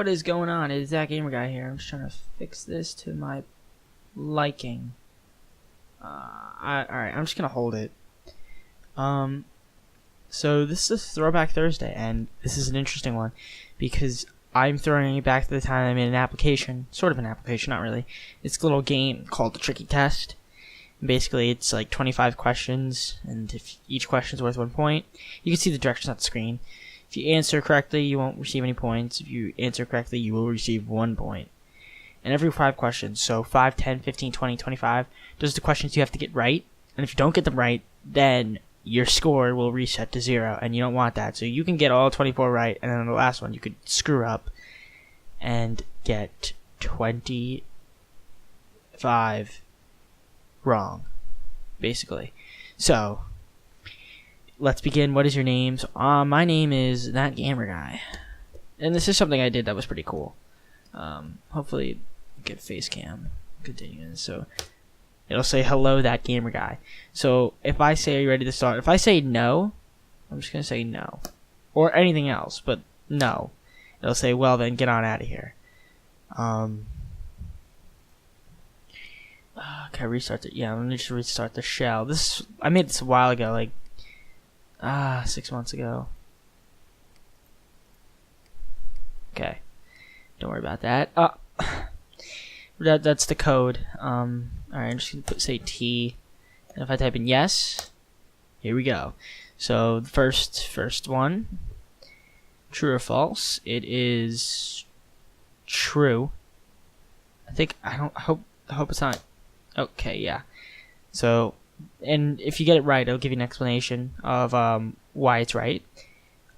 What is going on? It is ThatGamerGuy here. I'm just trying to fix this to my liking. Alright, I'm just gonna hold it. So this is Throwback Thursday, and this is an interesting one because I'm throwing it back to the time I made an application, sort of an application, not really. It's a little game called the Tricky Test. And basically, it's like 25 questions, and if each question is worth 1 point, you can see the directions on the screen. If you answer correctly, you won't receive any points. If you answer correctly, you will receive 1 point. And every 5 questions, so 5, 10, 15, 20, 25, those are the questions you have to get right. And if you don't get them right, then your score will reset to 0, and you don't want that. So you can get all 24 right, and then on the last one, you could screw up and get 25 wrong, basically. So let's begin. What is your names? My name is ThatGamerGuy, and this is something I did that was pretty cool. Hopefully get face cam continuing. So it'll say hello ThatGamerGuy. So if I say, are you ready to start? If I say no, I'm just gonna say no, or anything else, but no. It'll say, well then, get on out of here. Can I restart it? Yeah, let me just restart the shell. I made this a while ago, like 6 months ago. Okay, don't worry about that. That's the code. Alright, I'm just gonna say T, and if I type in yes, here we go. So the first one, true or false? It is true. I hope it's not. Okay, yeah. So, and if you get it right, it'll give you an explanation of why it's right.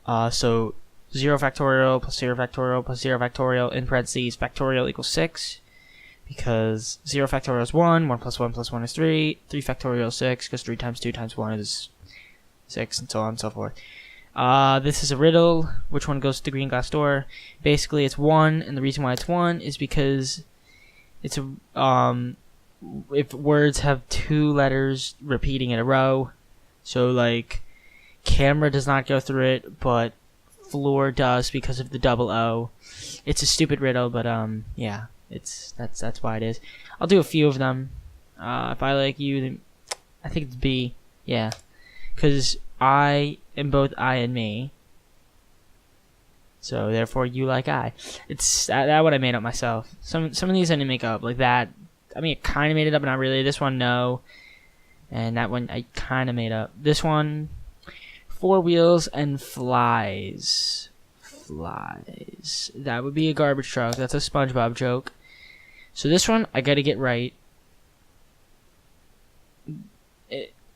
So 0 factorial plus 0 factorial plus 0 factorial in parentheses factorial equals 6, because 0 factorial is 1, 1 plus 1 plus 1 is 3, 3 factorial is 6, because 3 times 2 times 1 is 6, and so on and so forth. This is a riddle. Which one goes to the green glass door? Basically, it's 1, and the reason why it's 1 is because it's a if words have 2 letters repeating in a row, so like camera does not go through it, but floor does because of the double O. It's a stupid riddle, but yeah, that's why it is. I'll do a few of them. If I like you, then I think it's B. Yeah, because I am both I and me, so therefore you like I. It's that what I made up myself. Some of these I didn't make up, like that. I mean, I kind of made it up, but not really. This one, no. And that one, I kind of made up. This one, 4 wheels and flies. Flies. That would be a garbage truck. That's a SpongeBob joke. So this one, I got to get right.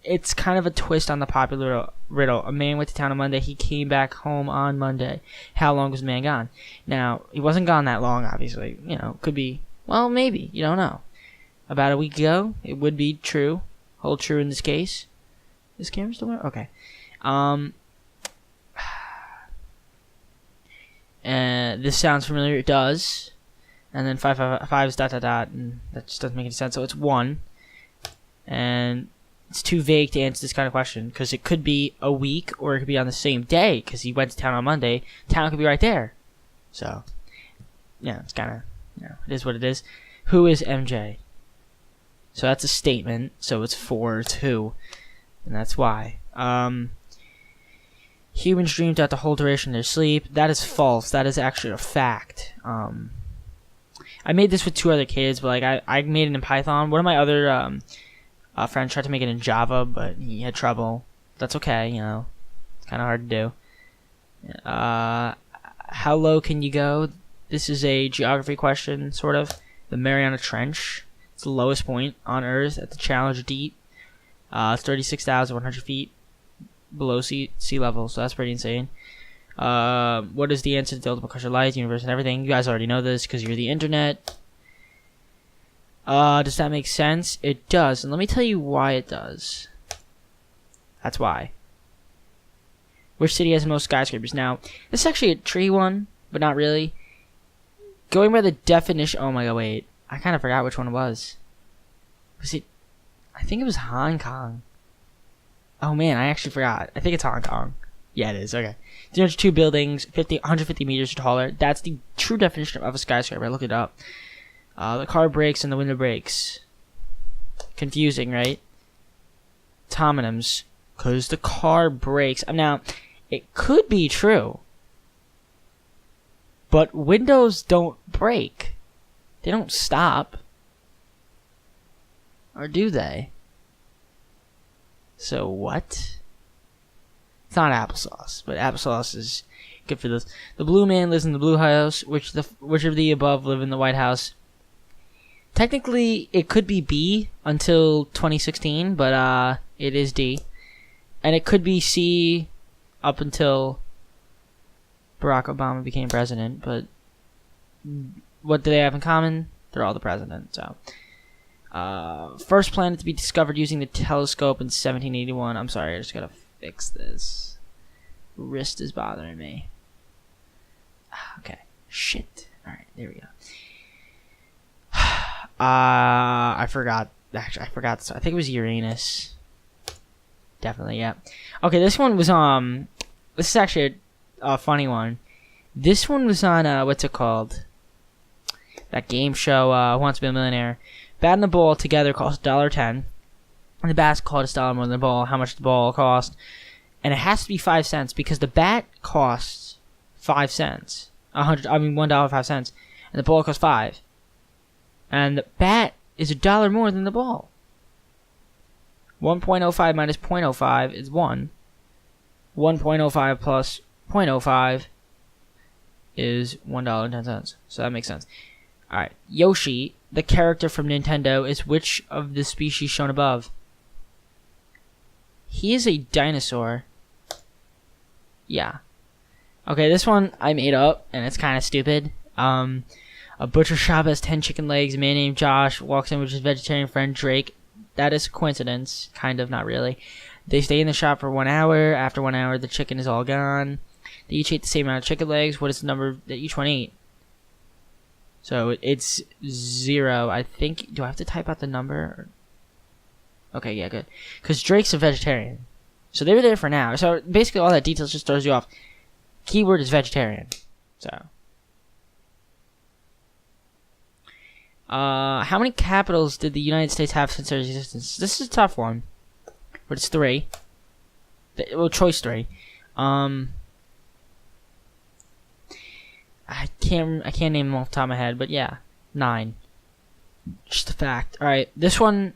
It's kind of a twist on the popular riddle. A man went to town on Monday. He came back home on Monday. How long was the man gone? Now, he wasn't gone that long, obviously. You know, could be, well, maybe. You don't know. About a week ago, it would be true. Hold true in this case. Is camera still working? Okay. And this sounds familiar. It does. And then 5 is ... and that just doesn't make any sense. So it's 1. And it's too vague to answer this kind of question, because it could be a week, or it could be on the same day, because he went to town on Monday. Town could be right there. So, yeah, it's kind of, it is what it is. Who is MJ? So that's a statement, so it's 4, 2, and that's why. Humans dream throughout the whole duration of their sleep. That is false. That is actually a fact. I made this with 2 other kids, but like I made it in Python. One of my other friends tried to make it in Java, but he had trouble. That's okay, it's kind of hard to do. How low can you go? This is a geography question, sort of. The Mariana Trench. It's the lowest point on Earth at the Challenger Deep. It's 36,100 feet below sea level, so that's pretty insane. What is the answer to the ultimate question of life, the universe, and everything? You guys already know this because you're the internet. Does that make sense? It does, and let me tell you why it does. That's why. Which city has the most skyscrapers? Now, this is actually a tree one, but not really. Going by the definition... Oh my god, wait. I kind of forgot which one it was. Was it... I think it was Hong Kong. Oh man, I actually forgot. I think it's Hong Kong. Yeah, it is. Okay. 302 buildings, 150 meters taller. That's the true definition of a skyscraper. I looked it up. The car brakes and the window brakes. Confusing, right? Homonyms. Because the car brakes. Now, it could be true. But windows don't break. They don't stop. Or do they? So what? It's not applesauce, but applesauce is good for this. The blue man lives in the blue house, which of the above live in the White House? Technically, it could be B until 2016, but it is D. And it could be C up until Barack Obama became president, but what do they have in common? They're all the president, so. First planet to be discovered using the telescope in 1781. I'm sorry, I just gotta fix this. Wrist is bothering me. Okay. Shit. Alright, there we go. I forgot. Actually, I forgot. I think it was Uranus. Definitely, yeah. Okay, this one was, this is actually a funny one. This one was on, what's it called? That game show, Who Wants to Be a Millionaire. Bat and the ball together cost $1.10. And the basketball costs $1 more than the ball. How much the ball cost? And it has to be 5 cents because the bat costs 5 cents. $1.05. And the ball costs 5. And the bat is $1 more than the ball. 1.05 minus 0.05 is 1. 1.05 plus 0.05 is $1.10. So that makes sense. Alright. Yoshi, the character from Nintendo, is which of the species shown above? He is a dinosaur. Yeah. Okay, this one I made up, and it's kind of stupid. A butcher shop has 10 chicken legs. A man named Josh walks in with his vegetarian friend Drake. That is a coincidence. Kind of, not really. They stay in the shop for 1 hour. After 1 hour, the chicken is all gone. They each ate the same amount of chicken legs. What is the number that each one ate? So it's 0. I think. Do I have to type out the number? Okay, yeah, good. Because Drake's a vegetarian. So they were there for an hour. So basically, all that details just throws you off. Keyword is vegetarian. So. How many capitals did the United States have since their existence? This is a tough one. But it's 3. Well, choice 3. I can't name them off the top of my head, but yeah, 9. Just a fact. Alright, this one,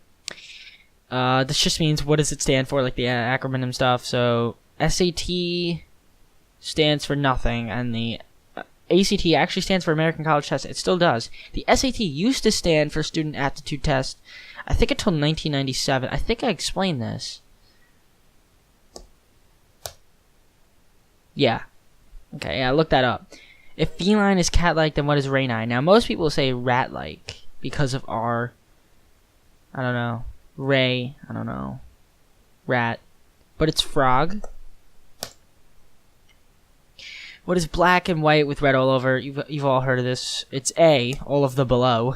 this just means what does it stand for, like the acronym stuff. So, SAT stands for nothing, and the ACT actually stands for American College Test. It still does. The SAT used to stand for Student Aptitude Test, I think until 1997. I think I explained this. Yeah. Okay, yeah, look that up. If feline is cat-like, then what is ranine? Now, most people say rat-like because of R. I don't know. Ray. I don't know. Rat. But it's frog. What is black and white with red all over? You've all heard of this. It's A, all of the below.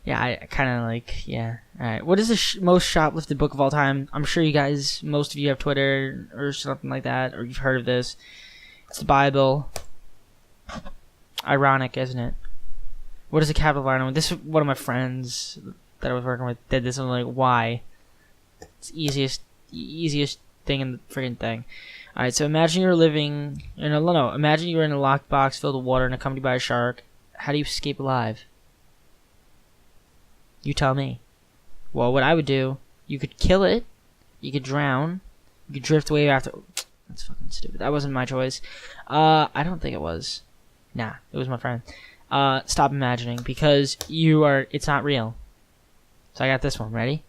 Yeah, I kind of like, yeah. Alright, what is the most shoplifted book of all time? I'm sure you guys, most of you have Twitter or something like that, or you've heard of this. It's the Bible. Ironic, isn't it? What is the capital of Ireland? This is one of my friends that I was working with did this, and I'm like, why? It's the easiest thing in the friggin' thing. Alright, so imagine you're living in a, imagine you're in a locked box filled with water and accompanied by a shark. How do you escape alive? You tell me. Well, what I would do, you could kill it, you could drown, you could drift away after. That's fucking stupid. That wasn't my choice. I don't think it was. Nah, it was my friend. Stop imagining, because it's not real. So I got this one, ready?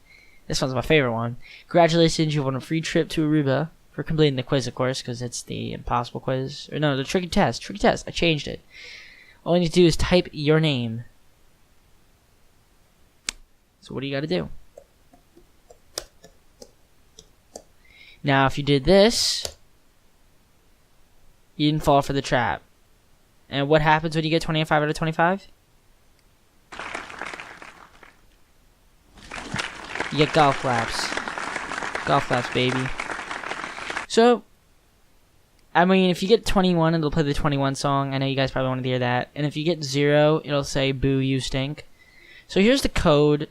This one's my favorite one. Congratulations, you won a free trip to Aruba for completing the quiz, of course, because it's the impossible quiz. Or no, the tricky test. Tricky test. I changed it. All you need to do is type your name. So what do you got to do? Now, if you did this, you didn't fall for the trap. And what happens when you get 25 out of 25? You get golf claps. Golf claps, baby. So, I mean, if you get 21, it'll play the 21 song. I know you guys probably wanted to hear that. And if you get 0, it'll say, boo, you stink. So here's the code.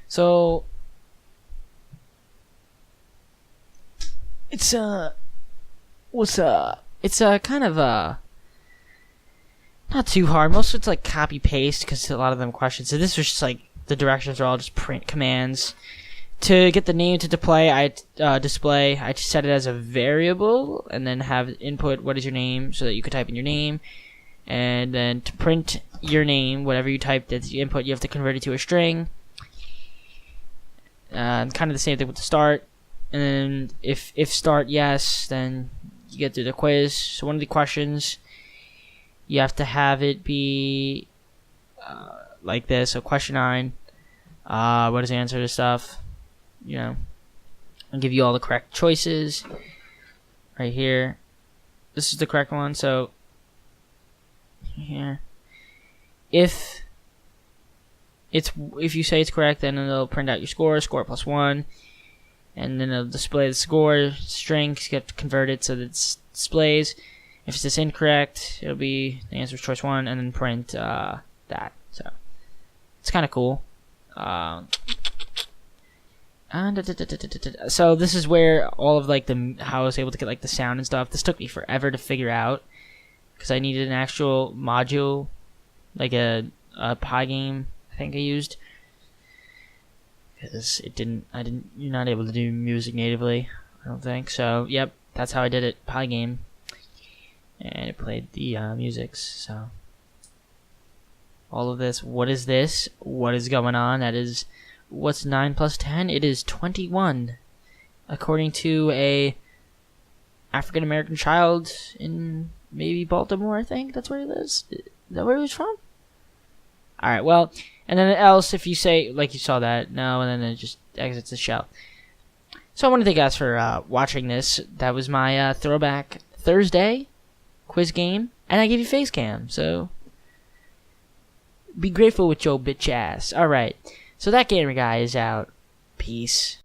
So it's kind of not too hard. Most of it's like copy paste because a lot of them questions. So this was just like the directions are all just print commands. To get the name to display, I set it as a variable and then have input what is your name so that you could type in your name, and then to print your name, whatever you typed as the input, you have to convert it to a string. Kind of the same thing with the start, and then if start yes, then you get through the quiz. So one of the questions, you have to have it be like this. So question 9, what is the answer to stuff? You know, I'll give you all the correct choices right here. This is the correct one. So here, if you say it's correct, then it'll print out your score +1, and then it'll display the score string. You have to convert it so that it displays. If it's incorrect, it'll be the answer is choice 1, and then print that. So it's kind of cool. So this is where all of like how I was able to get like the sound and stuff. This took me forever to figure out because I needed an actual module, like a Pygame. I think I used because you're not able to do music natively. I don't think so. Yep, that's how I did it. Pygame, and it played the music. So all of this. What is this? What is going on? That is. What's 9 plus 10? It is 21, according to a African American child in maybe Baltimore. I think that's where he lives. Is that where he was from? All right. Well, and then else if you say like you saw that no, and then it just exits the shell. So I want to thank you guys for watching this. That was my Throwback Thursday quiz game, and I gave you face cam. So be grateful with your bitch ass. All right. So that gamer guy is out. Peace.